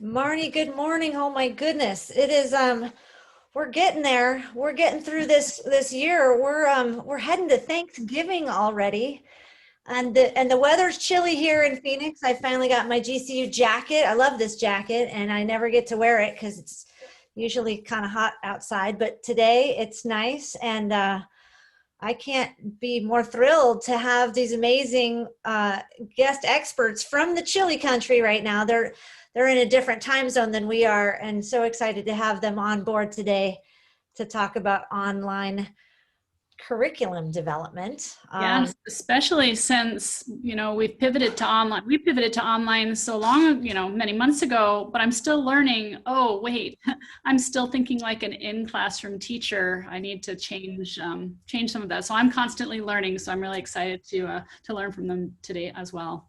Marnie, good morning. Oh my goodness. It is we're getting there. We're getting through this year. We're heading to Thanksgiving already. And the weather's chilly here in Phoenix. I finally got my GCU jacket. I love this jacket and I never get to wear it because it's usually kind of hot outside, but today it's nice and I can't be more thrilled to have these amazing guest experts from the chilly country right now. They're in a different time zone than we are, and so excited to have them on board today to talk about online curriculum development. Yes, especially since, we've pivoted to online. We pivoted to online so long, many months ago, but I'm still learning, oh, wait, I'm still thinking like an in-classroom teacher. I need to change some of that. So I'm constantly learning. So I'm really excited to learn from them today as well.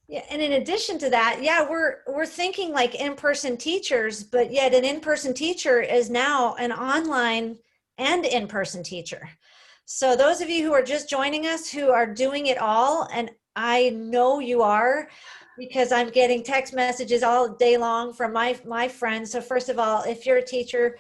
Yeah, and in addition to that, yeah, we're thinking like in-person teachers, but yet an in-person teacher is now an online and in-person teacher. So those of you who are just joining us who are doing it all, and I know you are because I'm getting text messages all day long from my friends. So first of all, if you're a teacher,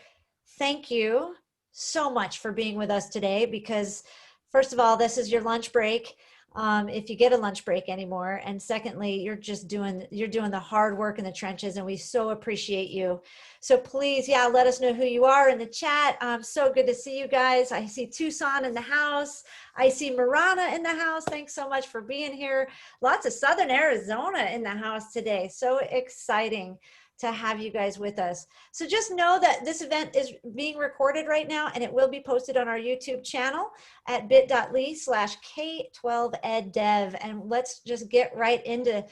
thank you so much for being with us today because first of all, this is your lunch break. If you get a lunch break anymore. And secondly, you're doing the hard work in the trenches and we so appreciate you. So please, yeah, let us know who you are in the chat. So good to see you guys. I see Tucson in the house. I see Marana in the house. Thanks so much for being here. Lots of Southern Arizona in the house today. So exciting to have you guys with us. So just know that this event is being recorded right now and it will be posted on our YouTube channel at bit.ly/K12eddev. And let's just get right into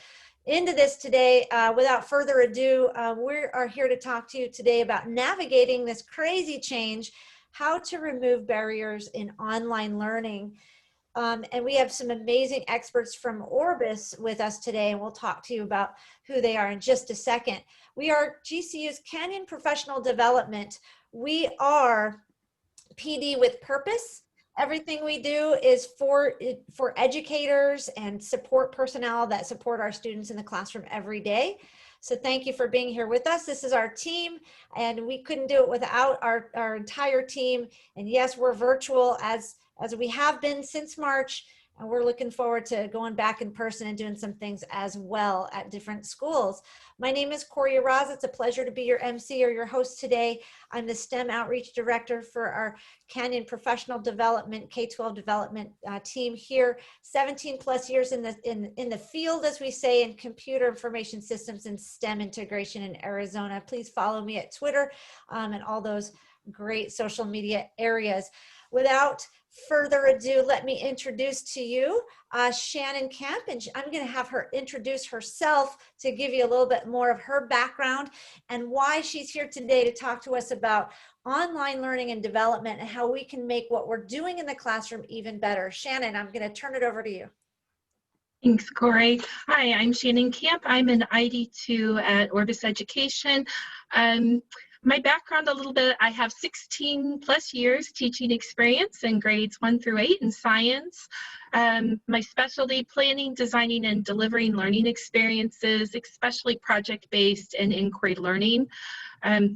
this today. Without further ado, we are here to talk to you today about navigating this crazy change, how to remove barriers in online learning. And we have some amazing experts from Orbis with us today, and we'll talk to you about who they are in just a second. We are GCU's Canyon Professional Development. We are PD with purpose. Everything we do is for educators and support personnel that support our students in the classroom every day. So thank you for being here with us. This is our team, and we couldn't do it without our entire team. And yes, we're virtual as we have been since March, and we're looking forward to going back in person and doing some things as well at different schools. My name is Corey Araz. It's a pleasure to be your MC or your host today. I'm the STEM Outreach Director for our Canyon Professional Development, K-12 development team here. 17 plus years in the field, as we say, in computer information systems and STEM integration in Arizona. Please follow me at Twitter and all those great social media areas. Without further ado, let me introduce to you Shannon Camp, and I'm going to have her introduce herself to give you a little bit more of her background and why she's here today to talk to us about online learning and development and how we can make what we're doing in the classroom even better. Shannon, I'm going to turn it over to you. Thanks, Corey. Hi, I'm Shannon Camp. I'm an ID2 at Orbis Education. My background a little bit, I have 16 plus years teaching experience in grades 1 through 8 in science. My specialty, planning, designing, and delivering learning experiences, especially project-based and inquiry learning.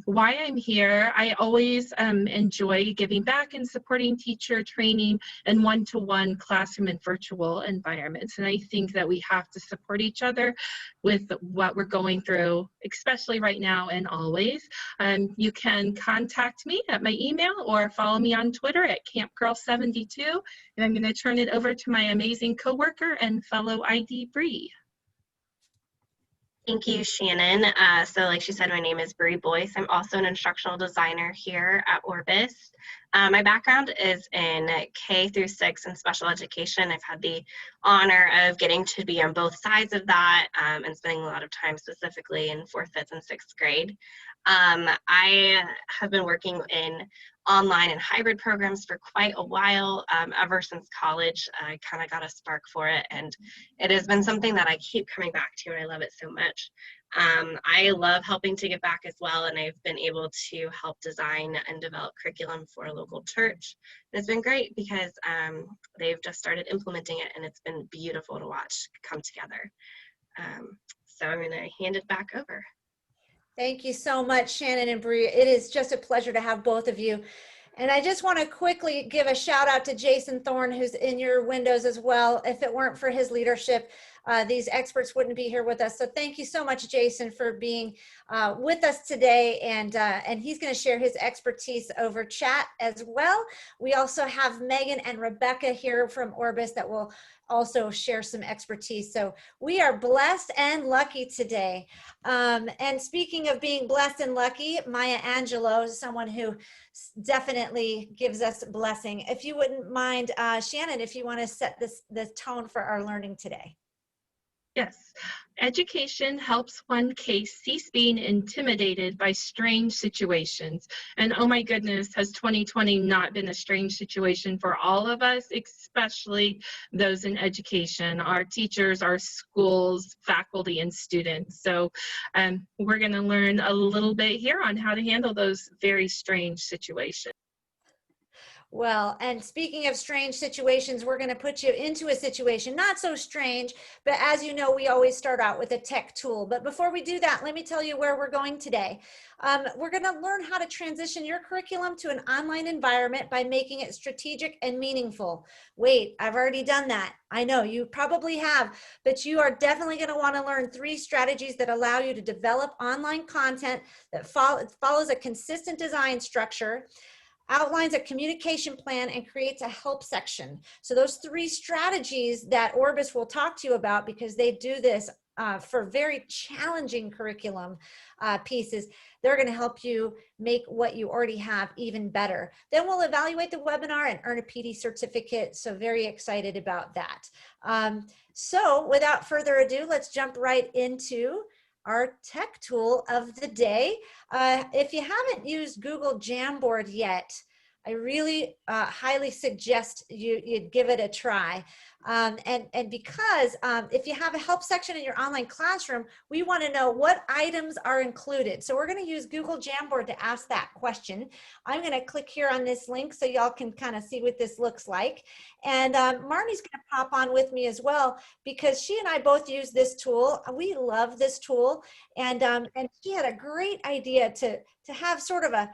Why I'm here, I always enjoy giving back and supporting teacher training and one-to-one classroom and virtual environments. And I think that we have to support each other with what we're going through, especially right now and always. You can contact me at my email or follow me on Twitter at CampGirl72. And I'm going to turn it over to my amazing coworker and fellow ID Bre. Thank you, Shannon. So like she said, my name is Bre Boyce. I'm also an instructional designer here at Orbis. My background is in K through 6 and special education. I've had the honor of getting to be on both sides of that and spending a lot of time specifically in 4th, 5th, and 6th grade. I have been working in online and hybrid programs for quite a while. Ever since college, I kind of got a spark for it, and it has been something that I keep coming back to, and I love it so much. I love helping to give back as well, and I've been able to help design and develop curriculum for a local church. And it's been great because they've just started implementing it, and it's been beautiful to watch come together. So I'm going to hand it back over. Thank you so much, Shannon and Bre. It is just a pleasure to have both of you. And I just want to quickly give a shout out to Jason Thorne, who's in your windows as well. If it weren't for his leadership, these experts wouldn't be here with us. So thank you so much, Jason, for being with us today. And he's going to share his expertise over chat as well. We also have Megan and Rebecca here from Orbis that will also share some expertise. So we are blessed and lucky today. And speaking of being blessed and lucky, Maya Angelou is someone who definitely gives us blessing. If you wouldn't mind, Shannon, if you want to set the tone for our learning today. Yes. Education helps one case cease being intimidated by strange situations. And oh my goodness, has 2020 not been a strange situation for all of us, especially those in education, our teachers, our schools, faculty, and students. So we're going to learn a little bit here on how to handle those very strange situations. Well, and speaking of strange situations, we're going to put you into a situation, not so strange, but as you know, we always start out with a tech tool. But before we do that, let me tell you where we're going today. We're going to learn how to transition your curriculum to an online environment by making it strategic and meaningful. Wait, I've already done that. I know you probably have, but you are definitely going to want to learn 3 strategies that allow you to develop online content that follows a consistent design structure, outlines a communication plan, and creates a help section. So those 3 strategies that Orbis will talk to you about, because they do this for very challenging curriculum pieces, they're going to help you make what you already have even better. Then we'll evaluate the webinar and earn a PD certificate. So very excited about that. So without further ado, let's jump right into our tech tool of the day. If you haven't used Google Jamboard yet, I really highly suggest you'd give it a try. And because if you have a help section in your online classroom, we want to know what items are included. So we're going to use Google Jamboard to ask that question. I'm going to click here on this link so y'all can kind of see what this looks like. And Marnie's going to pop on with me as well, because she and I both use this tool. We love this tool. And she had a great idea to have sort of a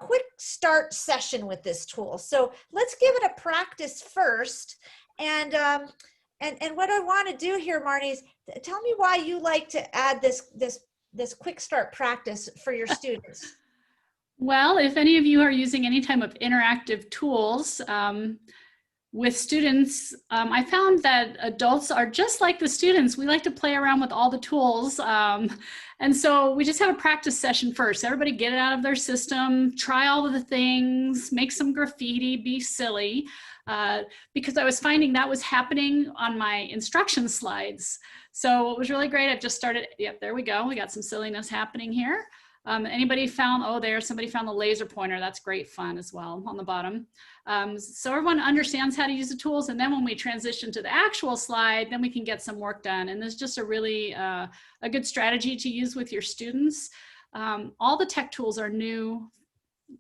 quick start session with this tool. So let's give it a practice first. And what I want to do here, Marnie, is tell me why you like to add this quick start practice for your students. Well, if any of you are using any type of interactive tools with students, I found that adults are just like the students. We like to play around with all the tools. And so we just have a practice session first. Everybody get it out of their system, try all of the things, make some graffiti, be silly. Because I was finding that was happening on my instruction slides. So it was really great. I've just started, yep, there we go. We got some silliness happening here. Anybody found, oh, there, somebody found the laser pointer. That's great fun as well on the bottom. So everyone understands how to use the tools. And then when we transition to the actual slide, then we can get some work done. And there's just a really a good strategy to use with your students. All the tech tools are new,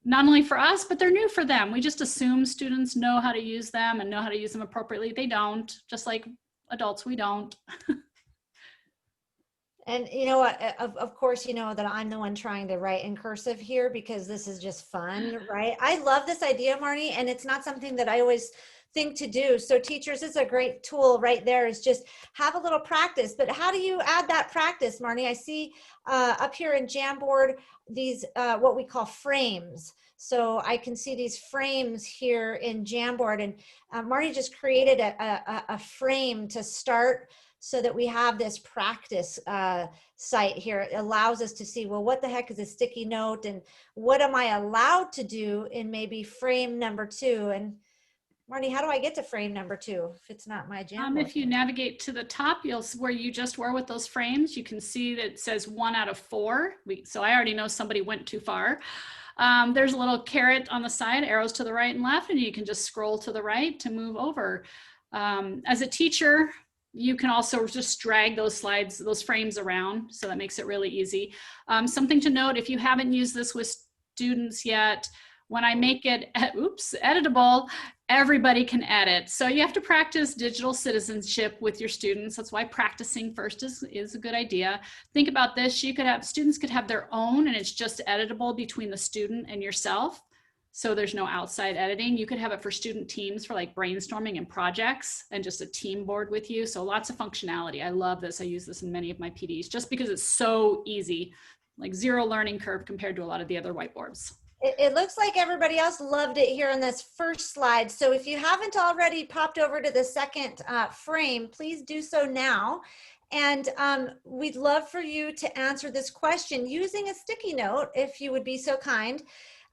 not only for us, but they're new for them. We just assume students know how to use them and know how to use them appropriately. They don't, just like adults, we don't. And you know what, of course, you know that I'm the one trying to write in cursive here because this is just fun, right? I love this idea, Marnie, and it's not something that I always think to do. So teachers, it's a great tool right there, is just have a little practice. But how do you add that practice, Marnie? I see up here in Jamboard, these what we call frames. So I can see these frames here in Jamboard, and Marnie just created a frame to start so that we have this practice site here. It allows us to see, well, what the heck is a sticky note, and what am I allowed to do in maybe frame number 2? And Marnie, how do I get to frame number 2 if it's not my Jamboard? If you navigate to the top, you'll where you just were with those frames, you can see that it says 1 out of 4. So I already know somebody went too far. There's a little caret on the side, arrows to the right and left, and you can just scroll to the right to move over. As a teacher, you can also just drag those slides, those frames around, so that makes it really easy. Something to note, if you haven't used this with students yet, when I make it, editable, everybody can edit. So you have to practice digital citizenship with your students. That's why practicing first is a good idea. Think about this. Students could have their own, and it's just editable between the student and yourself. So there's no outside editing. You could have it for student teams for like brainstorming and projects, and just a team board with you. So lots of functionality. I love this. I use this in many of my PDs just because it's so easy, like zero learning curve compared to a lot of the other whiteboards. It looks like everybody else loved it here on this first slide. So if you haven't already popped over to the second frame, please do so now. And we'd love for you to answer this question using a sticky note, if you would be so kind.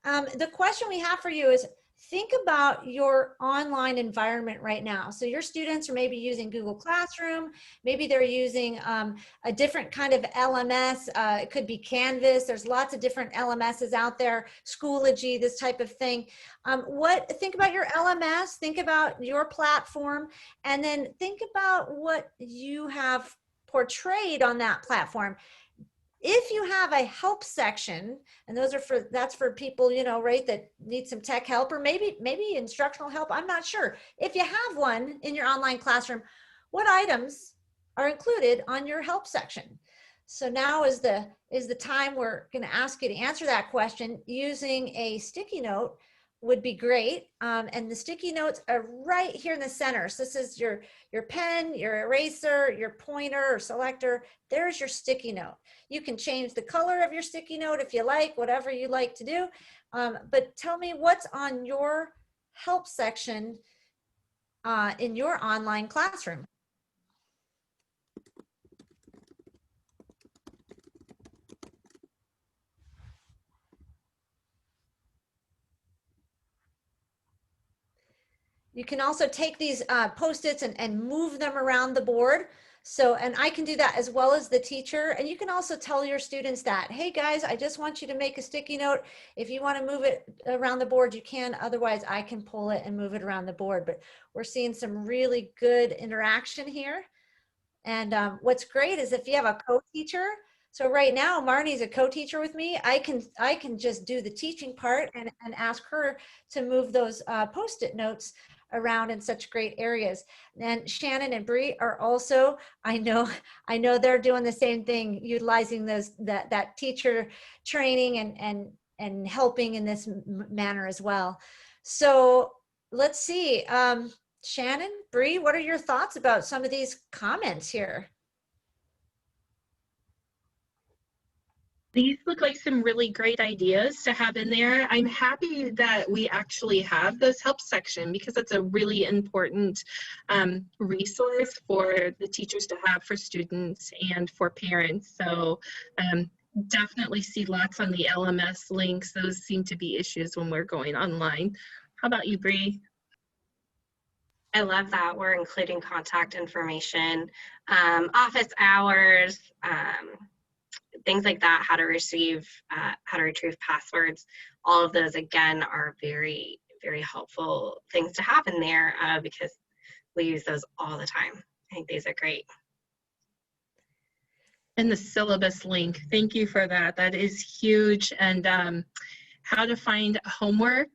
The question we have for you is, think about your online environment right now. So your students are maybe using Google Classroom, maybe they're using a different kind of LMS. It could be Canvas. There's lots of different LMSs out there, Schoology, this type of thing. Think about your LMS, think about your platform, and then think about what you have portrayed on that platform. If you have a help section, and that's for people, you know, right, that need some tech help, or maybe instructional help, I'm not sure. If you have one in your online classroom, what items are included on your help section? So now is the time we're going to ask you to answer that question using a sticky note. Would be great. And the sticky notes are right here in the center. So this is your pen, your eraser, your pointer or selector. There's your sticky note. You can change the color of your sticky note if you like, whatever you like to do. But tell me what's on your help section in your online classroom. You can also take these Post-its and move them around the board. So, and I can do that as well as the teacher. And you can also tell your students that, hey guys, I just want you to make a sticky note. If you want to move it around the board, you can. Otherwise, I can pull it and move it around the board. But we're seeing some really good interaction here. And what's great is if you have a co-teacher. So right now, Marnie's a co-teacher with me. I can just do the teaching part and ask her to move those Post-it notes around in such great areas. And Shannon and Bre are also, I know they're doing the same thing, utilizing that teacher training and helping in this manner as well. So let's see, Shannon, Bre, what are your thoughts about some of these comments here? These look like some really great ideas to have in there. I'm happy that we actually have those help section, because that's a really important resource for the teachers to have for students and for parents. So definitely see lots on the LMS links. Those seem to be issues when we're going online. How about you, Bre? I love that we're including contact information, office hours, things like that, how to retrieve passwords. All of those, again, are very, very helpful things to have in there because we use those all the time. I think these are great. And the syllabus link, thank you for that. That is huge. And how to find homework.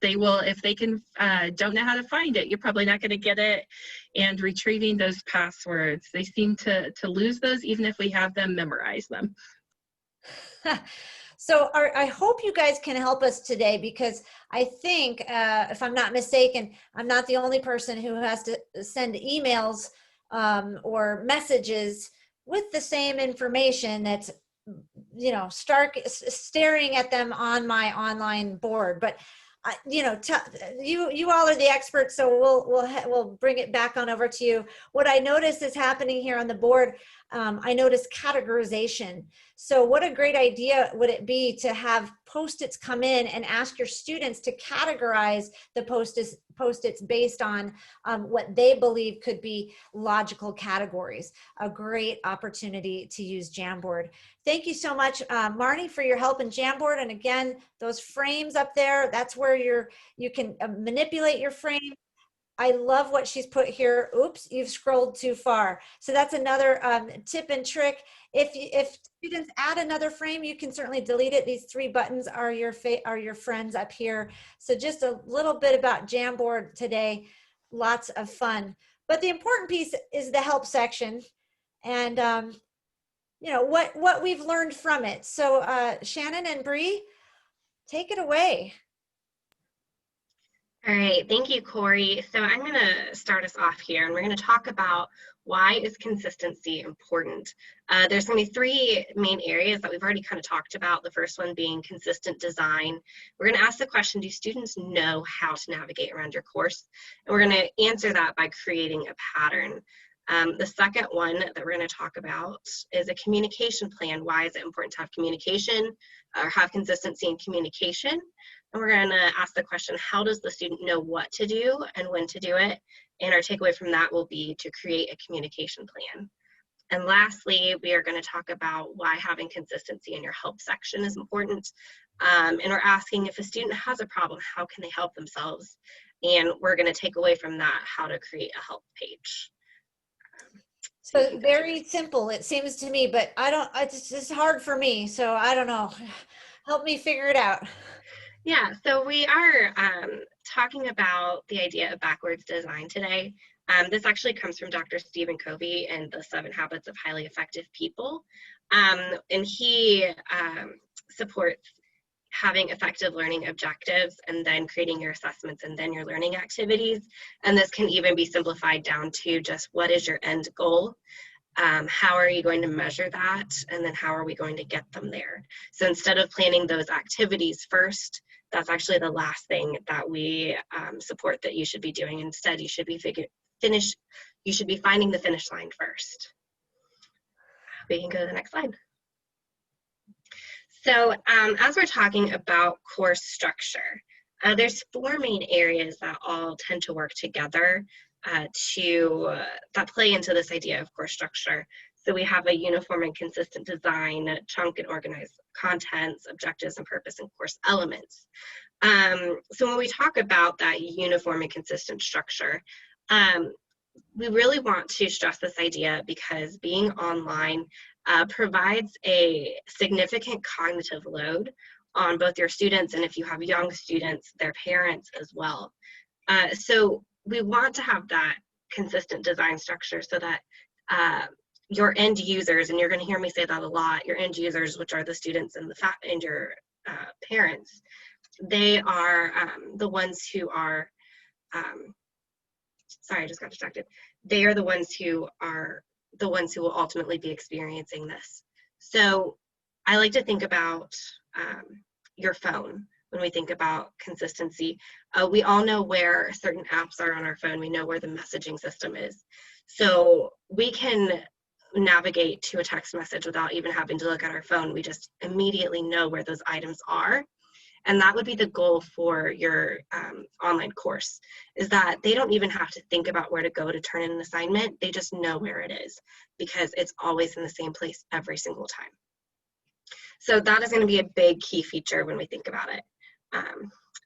They will, if they don't know how to find it, you're probably not going to get it. And retrieving those passwords, they seem to lose those even if we have them memorize them. So I hope you guys can help us today, because I think, if I'm not mistaken, I'm not the only person who has to send emails or messages with the same information that's, you know, staring at them on my online board. But you know, you all are the experts, so we'll bring it back on over to you. What I noticed is happening here on the board, I noticed categorization. So what a great idea would it be to have Post-its come in and ask your students to categorize the Post-its based on what they believe could be logical categories. A great opportunity to use Jamboard. Thank you so much, Marnie, for your help in Jamboard. And again, those frames up there, that's where you can manipulate your frame. I love what she's put here. Oops, you've scrolled too far. So that's another tip and trick. If students add another frame, you can certainly delete it. These 3 buttons are your friends up here. So just a little bit about Jamboard today. Lots of fun. But the important piece is the help section, and you know what we've learned from it. So Shannon and Bre, take it away. All right, thank you, Corey. So I'm going to start us off here, and we're going to talk about why is consistency important. There's going to be 3 main areas that we've already kind of talked about. The first one being consistent design. We're going to ask the question, do students know how to navigate around your course? And we're going to answer that by creating a pattern. The second one that we're going to talk about is a communication plan. Why is it important to have communication or have consistency in communication? And we're going to ask the question, how does the student know what to do and when to do it? And our takeaway from that will be to create a communication plan. And lastly, we are going to talk about why having consistency in your help section is important. And we're asking if a student has a problem, how can they help themselves? And we're going to take away from that how to create a help page. So very simple, it seems to me, but it's just hard for me. So I don't know. Help me figure it out. Yeah, so we are talking about the idea of backwards design today. This actually comes from Dr. Stephen Covey and the 7 Habits of Highly Effective People. And he supports having effective learning objectives and then creating your assessments and then your learning activities. And this can even be simplified down to just what is your end goal? How are you going to measure that? And then how are we going to get them there? So instead of planning those activities first, that's actually the last thing that we support that you should be doing. Instead, you should be finding the finish line first. We can go to the next slide. So as we're talking about course structure, there's 4 main areas that all tend to work together that play into this idea of course structure. So we have a uniform and consistent design, chunk and organize contents, objectives and purpose, and course elements. So when we talk about that uniform and consistent structure, we really want to stress this idea because being online provides a significant cognitive load on both your students, and if you have young students, their parents as well. So we want to have that consistent design structure so that your end users, and you're going to hear me say that a lot, your end users, which are the students and your parents, they are the ones who are, sorry, I just got distracted. They are the ones who will ultimately be experiencing this. So I like to think about your phone when we think about consistency. We all know where certain apps are on our phone. We know where the messaging system is. So we can navigate to a text message without even having to look at our phone. We just immediately know where those items are. And that would be the goal for your online course, is that they don't even have to think about where to go to turn in an assignment. They just know where it is because it's always in the same place every single time. So that is going to be a big key feature when we think about it.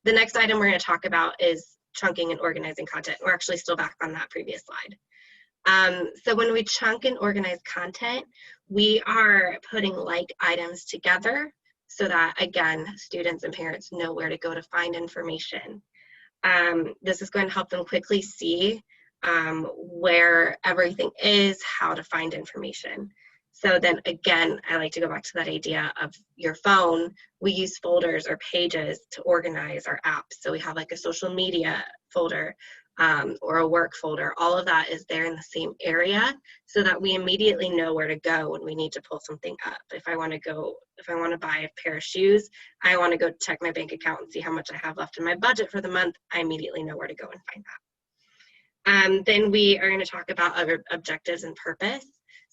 The next item we're going to talk about is chunking and organizing content. We're actually still back on that previous slide. So when we chunk and organize content, we are putting like items together so that, again, students and parents know where to go to find information. This is going to help them quickly see where everything is, how to find information. So then again, I like to go back to that idea of your phone. We use folders or pages to organize our apps. So we have like a social media folder or a work folder. All of that is there in the same area so that we immediately know where to go when we need to pull something up. If I want to buy a pair of shoes, I want to go check my bank account and see how much I have left in my budget for the month. I immediately know where to go and find that. Then we are going to talk about other objectives and purpose.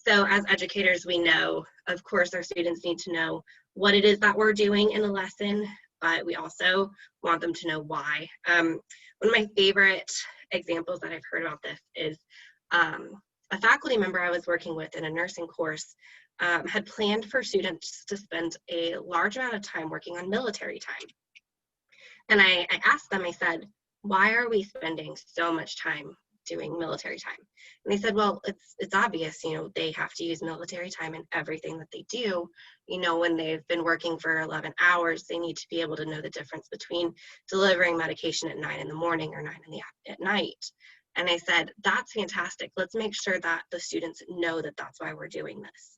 So as educators, we know, of course, our students need to know what it is that we're doing in a lesson, but we also want them to know why. One of my favorite examples that I've heard about this is a faculty member I was working with in a nursing course had planned for students to spend a large amount of time working on military time. And I asked them, I said, why are we spending so much time doing military time. And they said, well, it's obvious, you know, they have to use military time in everything that they do. You know, when they've been working for 11 hours, they need to be able to know the difference between delivering medication at 9 in the morning or 9 at night. And I said, that's fantastic. Let's make sure that the students know that that's why we're doing this.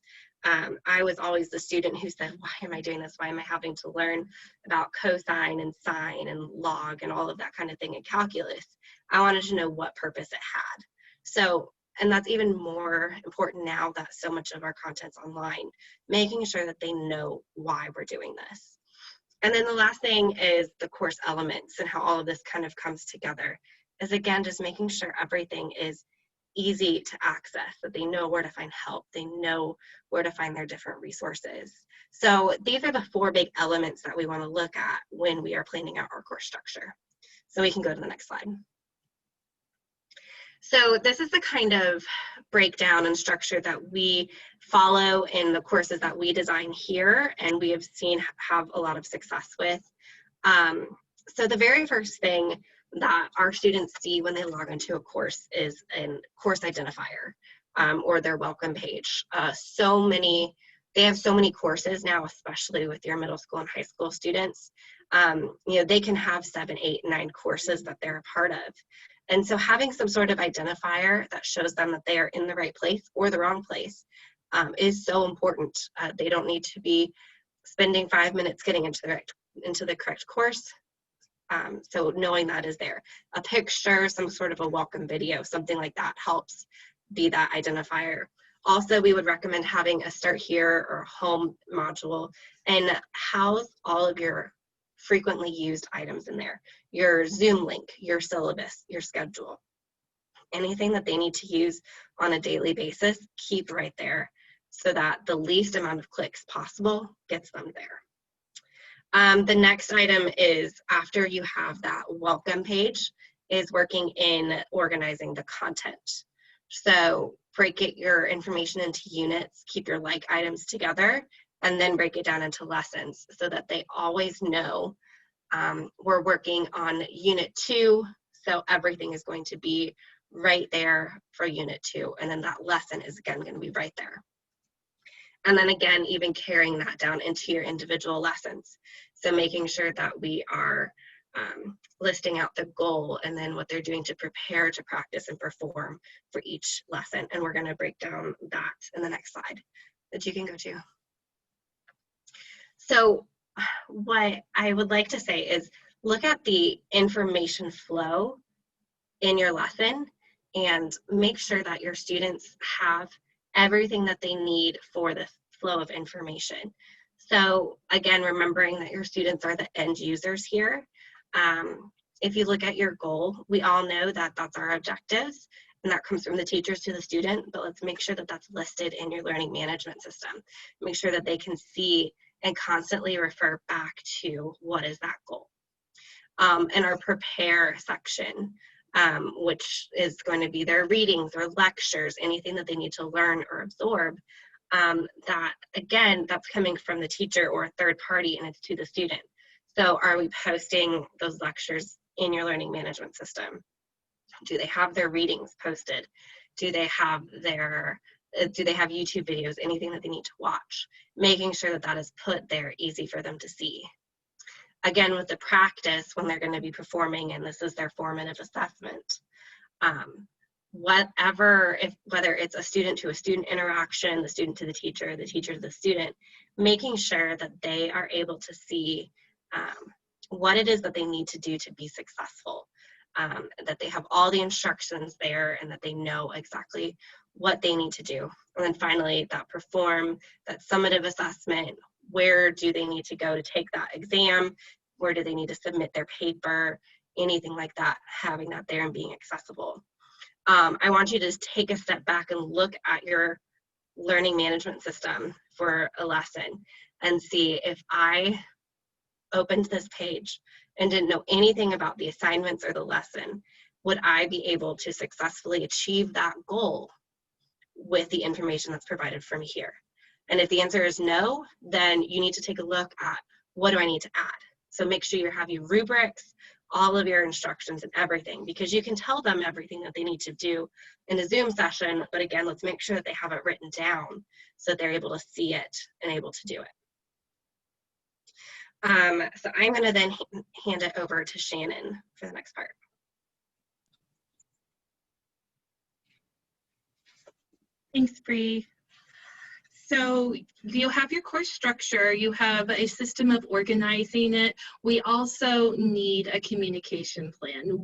I was always the student who said, why am I doing this? Why am I having to learn about cosine and sine and log and all of that kind of thing in calculus? I wanted to know what purpose it had. So, and that's even more important now that so much of our content's online, making sure that they know why we're doing this. And then the last thing is the course elements and how all of this kind of comes together. Is again, just making sure everything is easy to access, that they know where to find help, they know where to find their different resources. So these are the 4 big elements that we want to look at when we are planning out our course structure. So we can go to the next slide. So this is the kind of breakdown and structure that we follow in the courses that we design here and we have seen have a lot of success with. So the very first thing that our students see when they log into a course is a course identifier or their welcome page. They have so many courses now, especially with your middle school and high school students. You know, they can have 7, 8, 9 courses that they're a part of. And so having some sort of identifier that shows them that they are in the right place or the wrong place is so important. They don't need to be spending 5 minutes getting into the correct course. So knowing that is there. A picture, some sort of a welcome video, something like that helps be that identifier. Also, we would recommend having a start here or home module and house all of your frequently used items in there. Your Zoom link, your syllabus, your schedule. Anything that they need to use on a daily basis, keep right there so that the least amount of clicks possible gets them there. The next item is, after you have that welcome page, is working in organizing the content. So break your information into units, keep your like items together, and then break it down into lessons so that they always know we're working on unit 2, so everything is going to be right there for unit 2, and then that lesson is again going to be right there. And then again, even carrying that down into your individual lessons. So making sure that we are listing out the goal and then what they're doing to prepare to practice and perform for each lesson. And we're going to break down that in the next slide that you can go to. So what I would like to say is look at the information flow in your lesson and make sure that your students have everything that they need for the flow of information. So again, remembering that your students are the end users here. If you look at your goal, we all know that that's our objectives and that comes from the teachers to the student, but let's make sure that that's listed in your learning management system. Make sure that they can see and constantly refer back to what is that goal. In our prepare section, which is going to be their readings or lectures, anything that they need to learn or absorb, that again, that's coming from the teacher or a third party and it's to the student. So are we posting those lectures in your learning management system? Do they have their readings posted? Do they have YouTube videos, anything that they need to watch? Making sure that that is put there easy for them to see. Again, with the practice, when they're going to be performing, and this is their formative assessment, whether it's a student to a student interaction, the student to the teacher to the student, making sure that they are able to see what it is that they need to do to be successful, that they have all the instructions there and that they know exactly what they need to do. And then finally, that summative assessment, where do they need to go to take that exam? Where do they need to submit their paper? Anything like that, having that there and being accessible. I want you to just take a step back and look at your learning management system for a lesson and see, if I opened this page and didn't know anything about the assignments or the lesson, would I be able to successfully achieve that goal with the information that's provided from here? And if the answer is no, then you need to take a look at, what do I need to add? So make sure you have your rubrics all of your instructions and everything, because you can tell them everything that they need to do in a Zoom session, but again, let's make sure that they have it written down so that they're able to see it and able to do it. So I'm going to then hand it over to Shannon for the next part. Thanks, Bre. So you have your course structure, you have a system of organizing it. We also need a communication plan.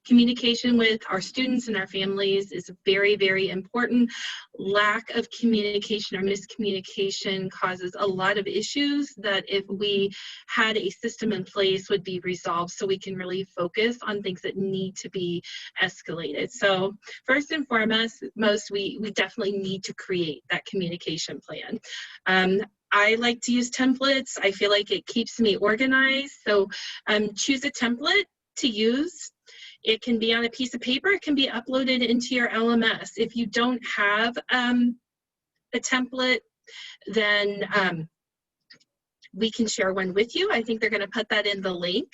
Communication with our students and our families is very, very important. Lack of communication or miscommunication causes a lot of issues that if we had a system in place would be resolved, so we can really focus on things that need to be escalated. So first and foremost, we definitely need to create that communication plan. I like to use templates. I feel like it keeps me organized. So choose a template to use. It can be on a piece of paper. It can be uploaded into your LMS. If you don't have a template, then we can share one with you. I think they're going to put that in the link,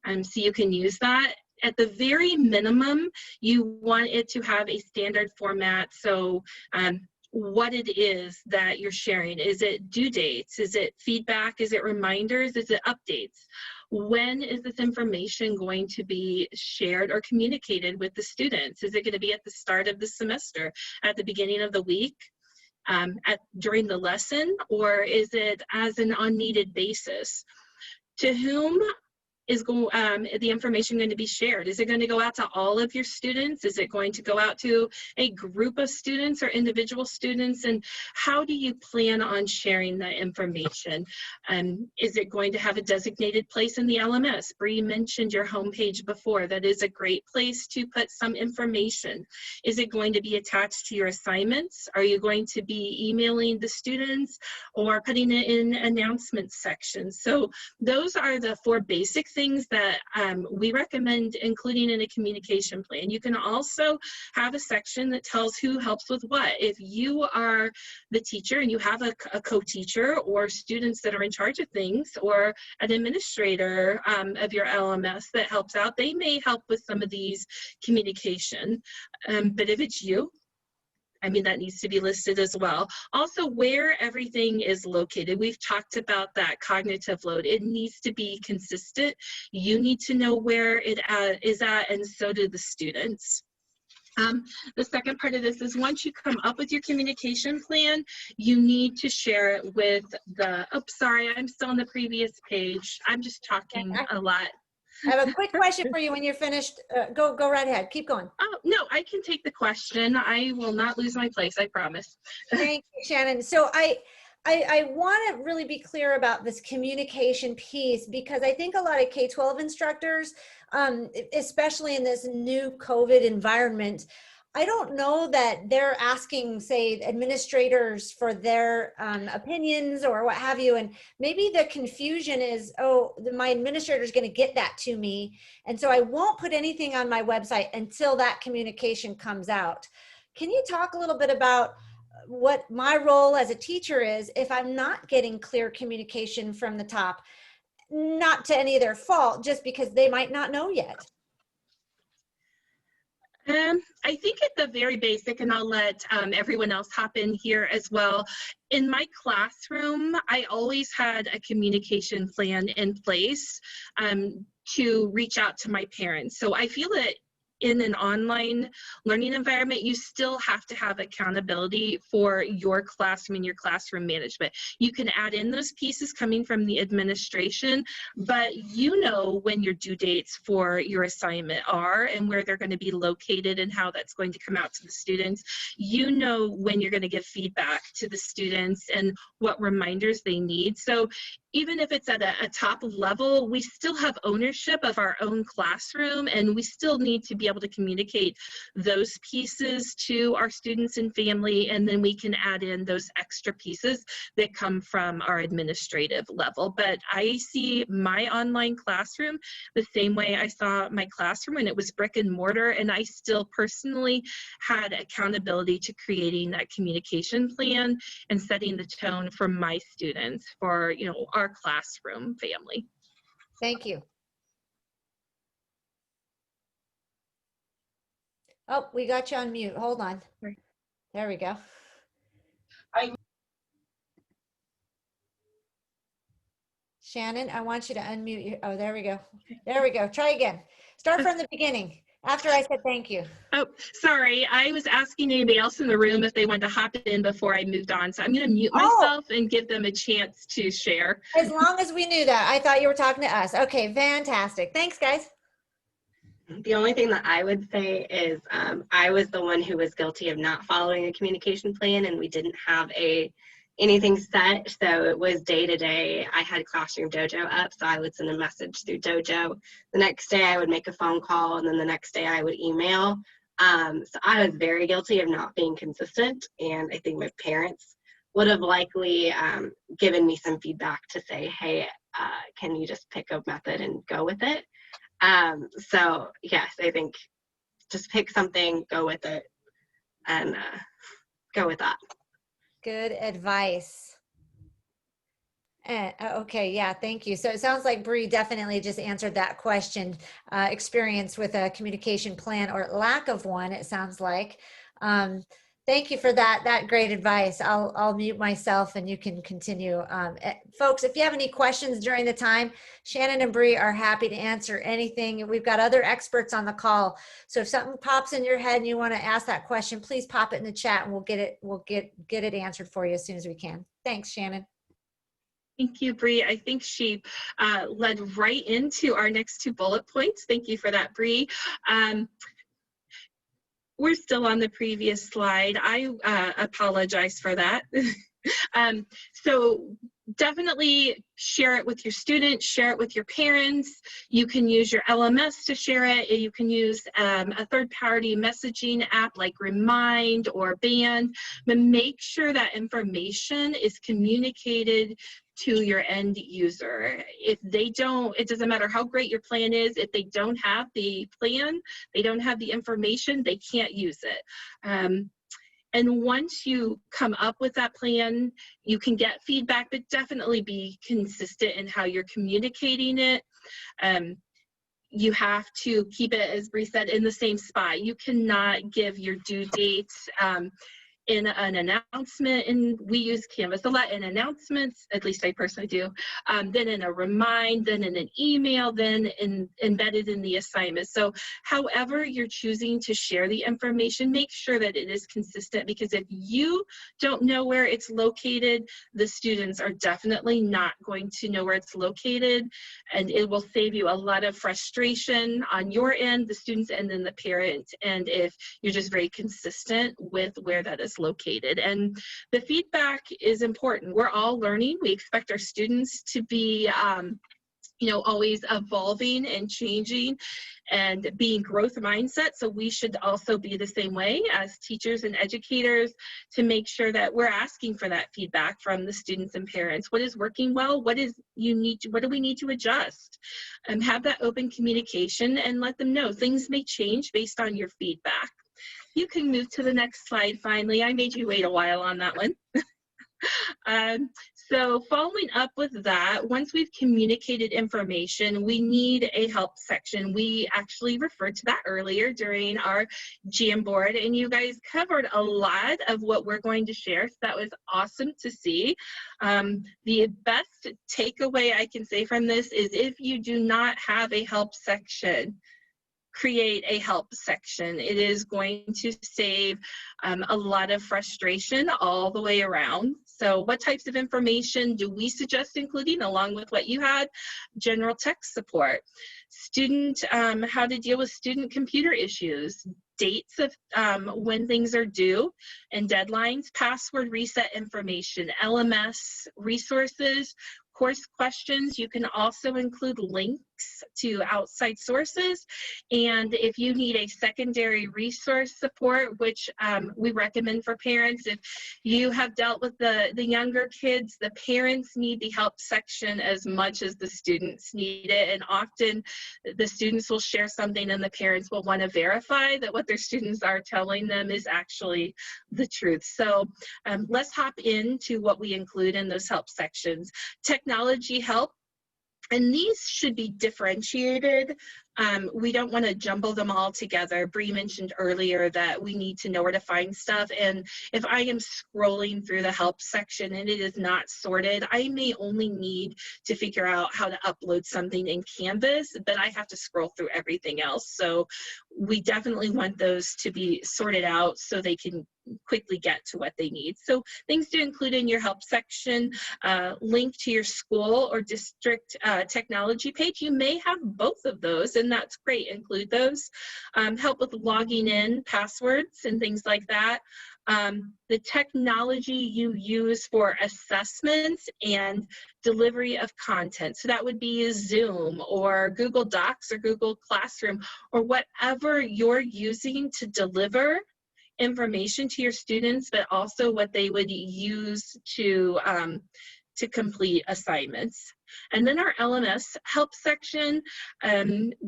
so you can use that. At the very minimum, you want it to have a standard format. So what it is that you're sharing. Is it due dates? Is it feedback? Is it reminders? Is it updates? When is this information going to be shared or communicated with the students? Is it going to be at the start of the semester, at the beginning of the week, during the lesson, or is it as an on-needed basis? To whom is the information going to be shared? Is it going to go out to all of your students? Is it going to go out to a group of students or individual students? And how do you plan on sharing that information? Is it going to have a designated place in the LMS? Bre mentioned your homepage before. That is a great place to put some information. Is it going to be attached to your assignments? Are you going to be emailing the students or putting it in announcements section? So those are the 4 basic things that we recommend including in a communication plan. You can also have a section that tells who helps with what. If you are the teacher and you have a co-teacher or students that are in charge of things, or an administrator of your LMS that helps out, they may help with some of these communication. But if it's you, I mean, that needs to be listed as well. Also, where everything is located. We've talked about that cognitive load. It needs to be consistent. You need to know where it is at, and so do the students. The second part of this is once you come up with your communication plan, you need to share it with the, oops, sorry, I'm still on the previous page. I'm just talking a lot. I have a quick question for you when you're finished. Go right ahead. Keep going. Oh, no, I can take the question. I will not lose my place, I promise. Thank you, Shannon. So I want to really be clear about this communication piece, because I think a lot of K-12 instructors, especially in this new COVID environment, I don't know that they're asking, say, administrators for their opinions or what have you. And maybe the confusion is, oh, my administrator is going to get that to me. And so I won't put anything on my website until that communication comes out. Can you talk a little bit about what my role as a teacher is if I'm not getting clear communication from the top? Not to any of their fault, just because they might not know yet. I think at the very basic, and I'll let everyone else hop in here as well. In my classroom, I always had a communication plan in place to reach out to my parents. So I feel that in an online learning environment, you still have to have accountability for your classroom and your classroom management. You can add in those pieces coming from the administration, but you know when your due dates for your assignment are and where they're going to be located and how that's going to come out to the students. You know when you're going to give feedback to the students and what reminders they need. So even if it's at a top level, we still have ownership of our own classroom, and we still need to be able to communicate those pieces to our students and family, and then we can add in those extra pieces that come from our administrative level. But I see my online classroom the same way I saw my classroom when it was brick and mortar, and I still personally had accountability to creating that communication plan and setting the tone for my students, for our classroom family. Thank you. Oh, we got you on mute. Hold on. Sorry. There we go. Shannon, I want you to unmute you. Oh, there we go. There we go. Try again. Start from the beginning after I said thank you. Oh, sorry. I was asking anybody else in the room if they wanted to hop in before I moved on. So I'm going to mute myself and give them a chance to share. As long as we knew that. I thought you were talking to us. Okay, fantastic. Thanks, guys. The only thing that I would say is I was the one who was guilty of not following a communication plan, and we didn't have anything set, so it was day to day. I had Classroom Dojo up, so I would send a message through Dojo. The next day I would make a phone call, and then the next day I would email. So I was very guilty of not being consistent, and I think my parents would have likely given me some feedback to say, hey, can you just pick a method and go with it? So yes, I think just pick something, go with it, and go with that. Good advice. Okay, yeah, thank you. So it sounds like Bre definitely just answered that question. Experience with a communication plan or lack of one, it sounds like. Thank you for that great advice. I'll mute myself and you can continue. Folks, if you have any questions during the time, Shannon and Bre are happy to answer anything. We've got other experts on the call. So if something pops in your head and you want to ask that question, please pop it in the chat and we'll get it answered for you as soon as we can. Thanks, Shannon. Thank you, Bre. I think she led right into our next two bullet points. Thank you for that, Bre. We're still on the previous slide. I apologize for that. So definitely share it with your students, share it with your parents. You can use your LMS to share it. You can use a third-party messaging app like Remind or Band, but make sure that information is communicated to your end user. If they don't, it doesn't matter how great your plan is, if they don't have the plan, they don't have the information, they can't use it. And once you come up with that plan, you can get feedback, but definitely be consistent in how you're communicating it. You have to keep it, as Bre said, in the same spot. You cannot give your due dates in an announcement, and we use Canvas a lot in announcements, at least I personally do, then in a remind, then in an email, then embedded in the assignment. So however you're choosing to share the information, make sure that it is consistent, because if you don't know where it's located, the students are definitely not going to know where it's located, and it will save you a lot of frustration on your end, the students, and then the parent, and if you're just very consistent with where that is located. And the feedback is important. We're all learning. We expect our students to be always evolving and changing and being growth mindset. So we should also be the same way as teachers and educators to make sure that we're asking for that feedback from the students and parents. What is working well? What do we need to adjust? And have that open communication and let them know things may change based on your feedback. You can move to the next slide finally. I made you wait a while on that one. So following up with that, once we've communicated information, we need a help section. We actually referred to that earlier during our Jamboard, and you guys covered a lot of what we're going to share. So that was awesome to see. The best takeaway I can say from this is if you do not have a help section, create a help section. It is going to save a lot of frustration all the way around. So what types of information do we suggest including along with what you had? General tech support, how to deal with student computer issues, dates of when things are due and deadlines, password reset information, LMS resources, course questions. You can also include links to outside sources. And if you need a secondary resource support, which we recommend for parents, if you have dealt with the younger kids, the parents need the help section as much as the students need it. And often the students will share something and the parents will want to verify that what their students are telling them is actually the truth. So let's hop into what we include in those help sections. Technology help. And these should be differentiated We don't want to jumble them all together. Bre mentioned earlier that we need to know where to find stuff. And if I am scrolling through the help section and it is not sorted, I may only need to figure out how to upload something in Canvas, but I have to scroll through everything else. So we definitely want those to be sorted out so they can quickly get to what they need. So things to include in your help section, link to your school or district technology page. You may have both of those, and that's great. Include those. Help with logging in, passwords, and things like that. The technology you use for assessments and delivery of content. So that would be Zoom or Google Docs or Google Classroom or whatever you're using to deliver information to your students, but also what they would use to complete assignments. And then our LMS help section,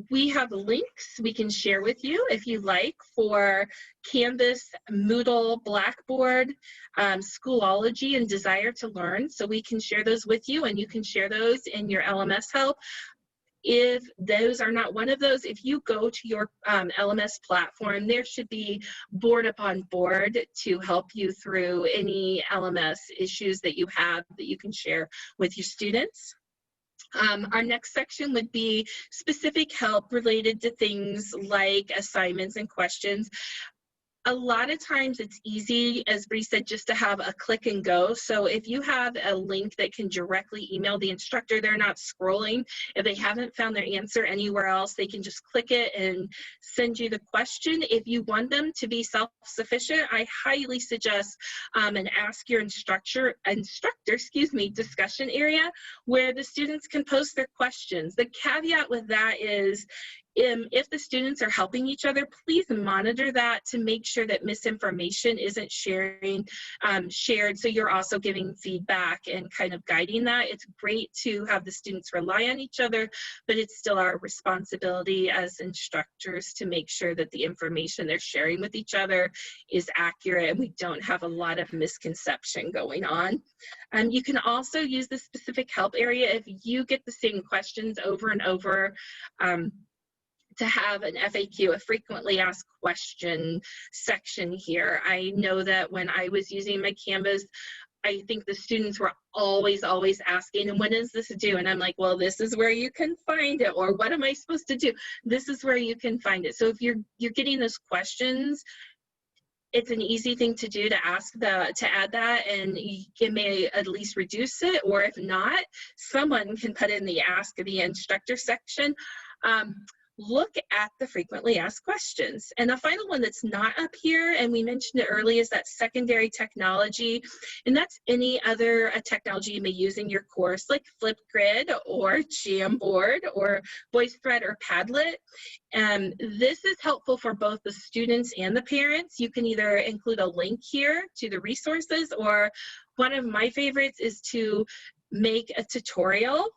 we have links we can share with you if you like for Canvas, Moodle, Blackboard, Schoolology, and Desire to Learn. So we can share those with you, and you can share those in your LMS help. If those are not one of those, if you go to your LMS platform, there should be board upon board to help you through any LMS issues that you have that you can share with your students. Our next section would be specific help related to things like assignments and questions. A lot of times it's easy, as Bre said, just to have a click and go. So if you have a link that can directly email the instructor, they're not scrolling. If they haven't found their answer anywhere else, they can just click it and send you the question. If you want them to be self-sufficient, I highly suggest an ask your instructor, discussion area where the students can post their questions. The caveat with that is, if the students are helping each other, please monitor that to make sure that misinformation isn't shared, so you're also giving feedback and kind of guiding that. It's great to have the students rely on each other, but it's still our responsibility as instructors to make sure that the information they're sharing with each other is accurate and we don't have a lot of misconception going on. You can also use the specific help area if you get the same questions over and over, to have an FAQ, a frequently asked question section here. I know that when I was using my Canvas, I think the students were always asking, and when is this due? And I'm like, well, this is where you can find it, or what am I supposed to do? This is where you can find it. So if you're getting those questions, it's an easy thing to do to add that, and it may at least reduce it, or if not, someone can put in the ask the instructor section. Look at the frequently asked questions. And the final one that's not up here, and we mentioned it earlier, is that secondary technology. And that's any other technology you may use in your course, like Flipgrid or Jamboard or VoiceThread or Padlet. This is helpful for both the students and the parents. You can either include a link here to the resources, or one of my favorites is to make a tutorial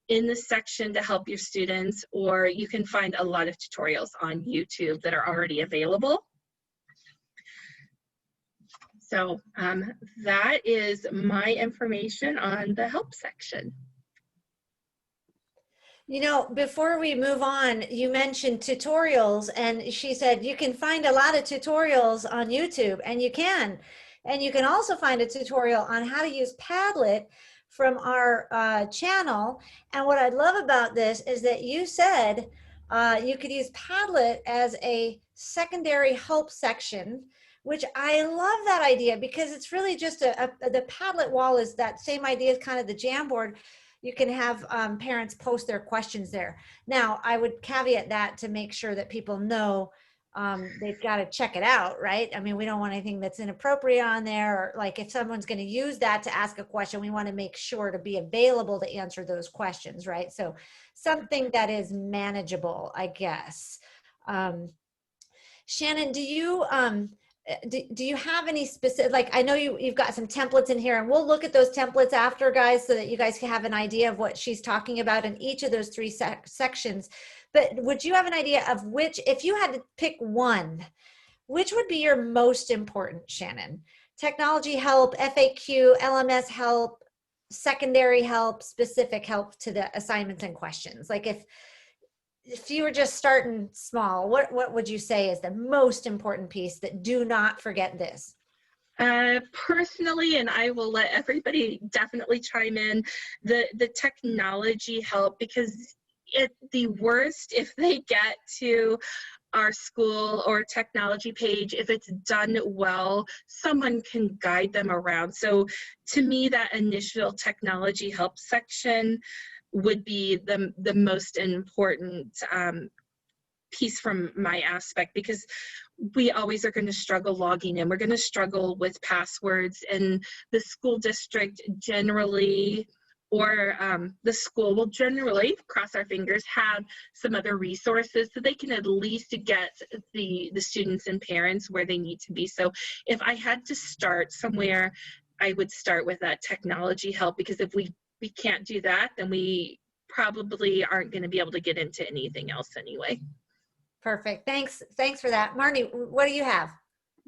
in this section to help your students, or you can find a lot of tutorials on YouTube that are already available. So that is my information on the help section. You know, before we move on, you mentioned tutorials, and she said you can find a lot of tutorials on YouTube, and you can. And you can also find a tutorial on how to use Padlet from our channel. And what I love about this is that you said you could use Padlet as a secondary help section, which I love that idea, because it's really just the Padlet wall is that same idea as kind of the Jamboard. You can have parents post their questions there. Now, I would caveat that to make sure that people know they've got to check it out, right? I mean, we don't want anything that's inappropriate on there, or like if someone's going to use that to ask a question, we want to make sure to be available to answer those questions, right? So something that is manageable, I guess. Shannon, do you have any specific, like, I know you've got some templates in here, and we'll look at those templates after, guys, so that you guys can have an idea of what she's talking about in each of those three sections. But would you have an idea of which, if you had to pick one, which would be your most important, Shannon? Technology help, FAQ, LMS help, secondary help, specific help to the assignments and questions. Like if you were just starting small, what would you say is the most important piece that do not forget this? Personally, and I will let everybody definitely chime in, the technology help, because at the worst, if they get to our school or technology page, if it's done well, someone can guide them around. So to me, that initial technology help section would be the most important piece from my aspect, because we always are going to struggle logging in. We're going to struggle with passwords, and the school district generally, or the school will generally, cross our fingers, have some other resources so they can at least get the students and parents where they need to be. So if I had to start somewhere, I would start with that technology help, because if we can't do that, then we probably aren't going to be able to get into anything else anyway. Perfect. Thanks for that. Marnie, what do you have?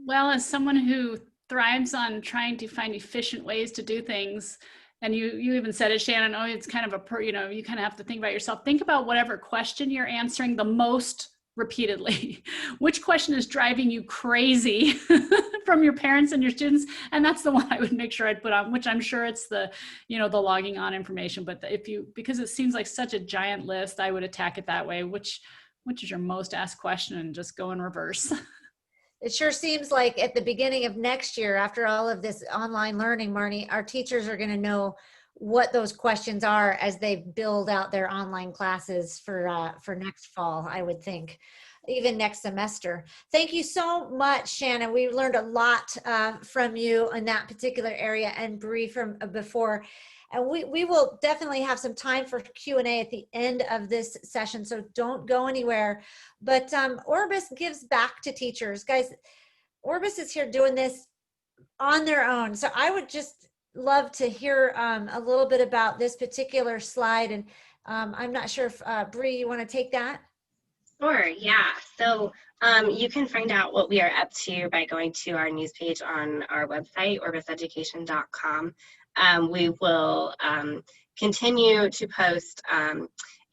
Well, as someone who thrives on trying to find efficient ways to do things, and you even said it, Shannon, oh, it's kind of you kind of have to think about yourself. Think about whatever question you're answering the most repeatedly. Which question is driving you crazy from your parents and your students? And that's the one I would make sure I'd put on, which I'm sure it's the, the logging on information. But because it seems like such a giant list, I would attack it that way. Which is your most asked question, and just go in reverse. It sure seems like at the beginning of next year, after all of this online learning, Marnie, our teachers are going to know what those questions are as they build out their online classes for next fall, I would think, even next semester. Thank you so much, Shannon. We learned a lot from you in that particular area, and Bre from before. And we will definitely have some time for Q&A at the end of this session, so don't go anywhere. But Orbis gives back to teachers. Guys, Orbis is here doing this on their own. So I would just love to hear a little bit about this particular slide. And I'm not sure if Bre, you want to take that? Sure, yeah. So you can find out what we are up to by going to our news page on our website, orbiseducation.com. We will continue to post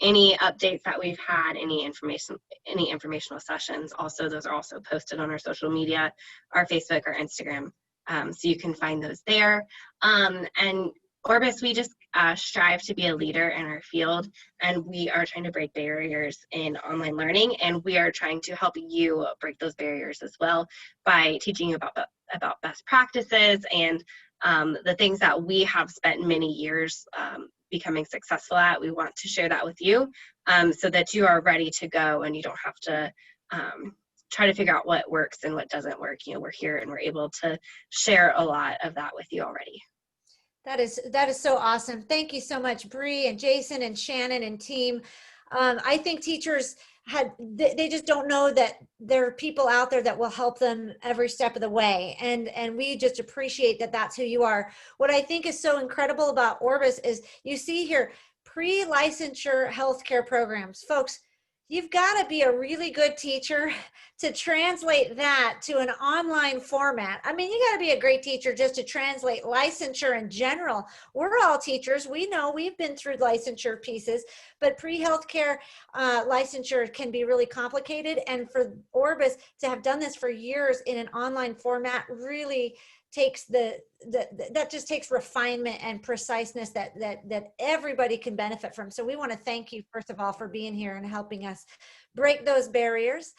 any updates that we've had, any informational sessions. Also, those are also posted on our social media, our Facebook or Instagram. So you can find those there. And Orbis, we just strive to be a leader in our field, and we are trying to break barriers in online learning, and we are trying to help you break those barriers as well by teaching you about best practices and the things that we have spent many years becoming successful at. We want to share that with you so that you are ready to go and you don't have to try to figure out what works and what doesn't work. We're here and we're able to share a lot of that with you already. That is so awesome. Thank you so much, Bre and Jason and Shannon and team. I think teachers they just don't know that there are people out there that will help them every step of the way. And we just appreciate that that's who you are. What I think is so incredible about Orbis is you see here, pre-licensure healthcare programs. Folks, you've got to be a really good teacher to translate that to an online format. I mean, you got to be a great teacher just to translate licensure in general. We're all teachers. We know we've been through licensure pieces, but pre-healthcare licensure can be really complicated. And for Orbis to have done this for years in an online format really takes that just takes refinement and preciseness that everybody can benefit from. So we want to thank you, first of all, for being here and helping us break those barriers.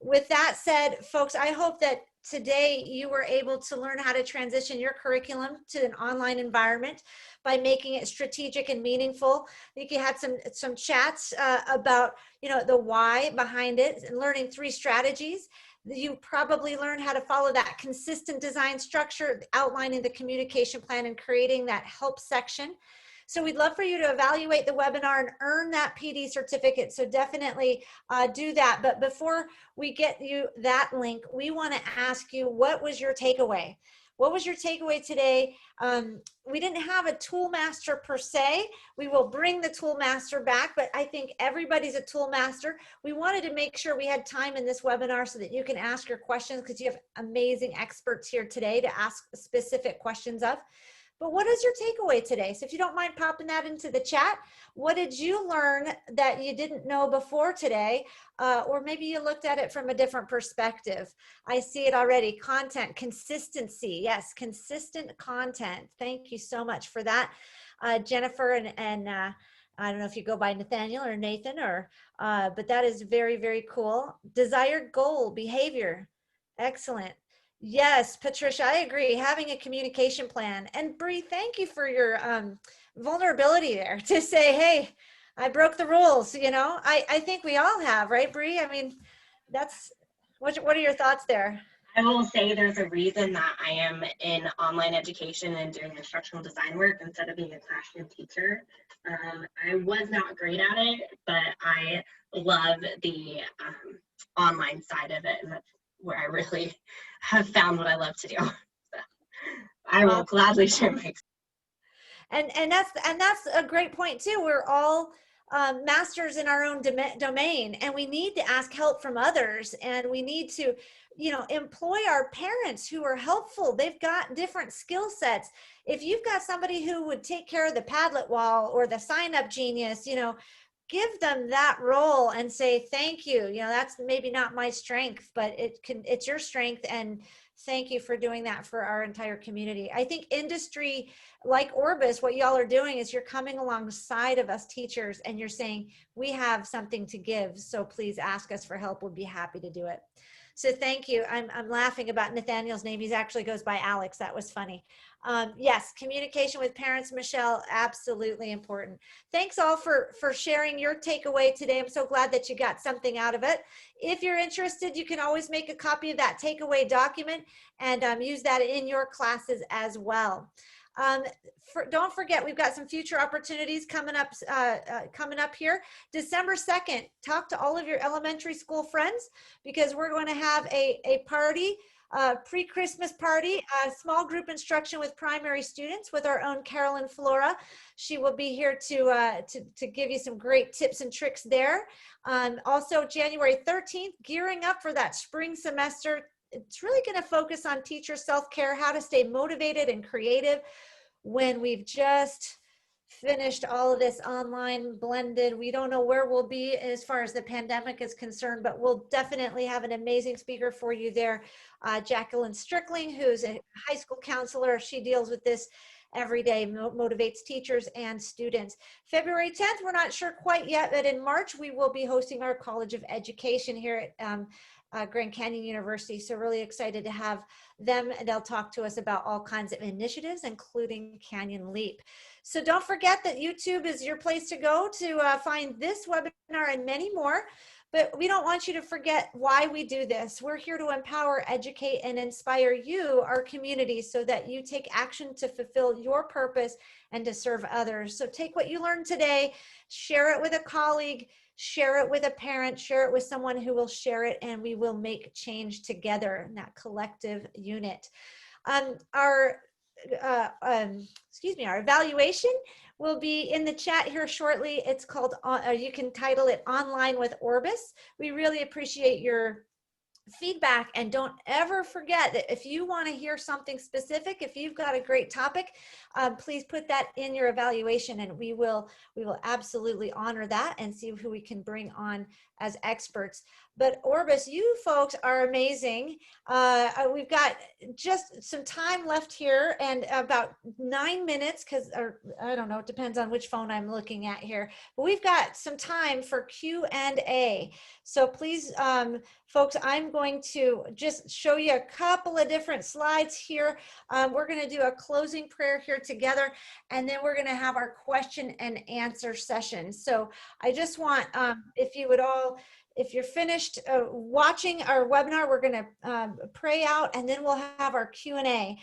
With that said, folks, I hope that today you were able to learn how to transition your curriculum to an online environment by making it strategic and meaningful. I think you had some chats about the why behind it, and learning 3 strategies. You probably learned how to follow that consistent design structure, outlining the communication plan and creating that help section. So we'd love for you to evaluate the webinar and earn that PD certificate. So definitely do that. But before we get you that link, we want to ask you, what was your takeaway? What was your takeaway today? We didn't have a tool master per se. We will bring the tool master back, but I think everybody's a tool master. We wanted to make sure we had time in this webinar so that you can ask your questions, because you have amazing experts here today to ask specific questions of. But what is your takeaway today? So if you don't mind popping that into the chat, what did you learn that you didn't know before today? Or maybe you looked at it from a different perspective. I see it already. Content, consistency. Yes, consistent content. Thank you so much for that, Jennifer. And I don't know if you go by Nathaniel or Nathan, or but that is very, very cool. Desired goal, behavior. Excellent. Yes, Patricia, I agree. Having a communication plan. And Bre, thank you for your vulnerability there to say, hey, I broke the rules. You know, I think we all have, right, Bre? I mean, that's, what are your thoughts there? I will say there's a reason that I am in online education and doing instructional design work instead of being a classroom teacher. I was not great at it, but I love the online side of it, and that's where I really have found what I love to do. So I will gladly share my experience. And that's a great point too. We're all masters in our own domain, and we need to ask help from others, and we need to, you know, employ our parents who are helpful. They've got different skill sets. If you've got somebody who would take care of the Padlet wall or the sign up genius, you know, give them that role and say thank you. You know, that's maybe not my strength, but it's your strength, and thank you for doing that for our entire community. I think industry like Orbis, what y'all are doing is you're coming alongside of us teachers, and you're saying we have something to give, so please ask us for help. We'll be happy to do it. So thank you. I'm laughing about Nathaniel's name. He actually goes by Alex. That was funny. Yes, communication with parents, Michelle, absolutely important. Thanks all for sharing your takeaway today. I'm so glad that you got something out of it. If you're interested, you can always make a copy of that takeaway document and use that in your classes as well. Don't forget, we've got some future opportunities coming up here. December 2nd, talk to all of your elementary school friends, because we're going to have a party, pre-Christmas party, small group instruction with primary students with our own Carolyn Flora. She will be here to give you some great tips and tricks there. Also, January 13th, gearing up for that spring semester. It's really going to focus on teacher self-care, how to stay motivated and creative when we've just finished all of this online blended. We don't know where we'll be as far as the pandemic is concerned, but we'll definitely have an amazing speaker for you there. Jacqueline Strickling, who's a high school counselor. She deals with this every day, motivates teachers and students. February 10th, we're not sure quite yet, but in March, we will be hosting our College of Education here at Grand Canyon University. So really excited to have them. They'll talk to us about all kinds of initiatives, including Canyon Leap. So don't forget that YouTube is your place to go to find this webinar and many more. But we don't want you to forget why we do this. We're here to empower, educate, and inspire you, our community, so that you take action to fulfill your purpose and to serve others. So take what you learned today, share it with a colleague, share it with a parent, share it with someone who will share it, and we will make change together in that collective unit. Our evaluation will be in the chat here shortly. It's called, you can title it Online with Orbis. We really appreciate your feedback, and don't ever forget that if you want to hear something specific, if you've got a great topic, please put that in your evaluation, and we will absolutely honor that and see who we can bring on as experts. But Orbis, you folks are amazing. We've got just some time left here, and about 9 minutes, because I don't know, it depends on which phone I'm looking at here, but we've got some time for Q&A. So please, folks, I'm going to just show you a couple of different slides here. We're going to do a closing prayer here together, and then we're going to have our question and answer session. So I just want, if you would all, if you're finished watching our webinar, we're going to pray out, and then we'll have our Q&A.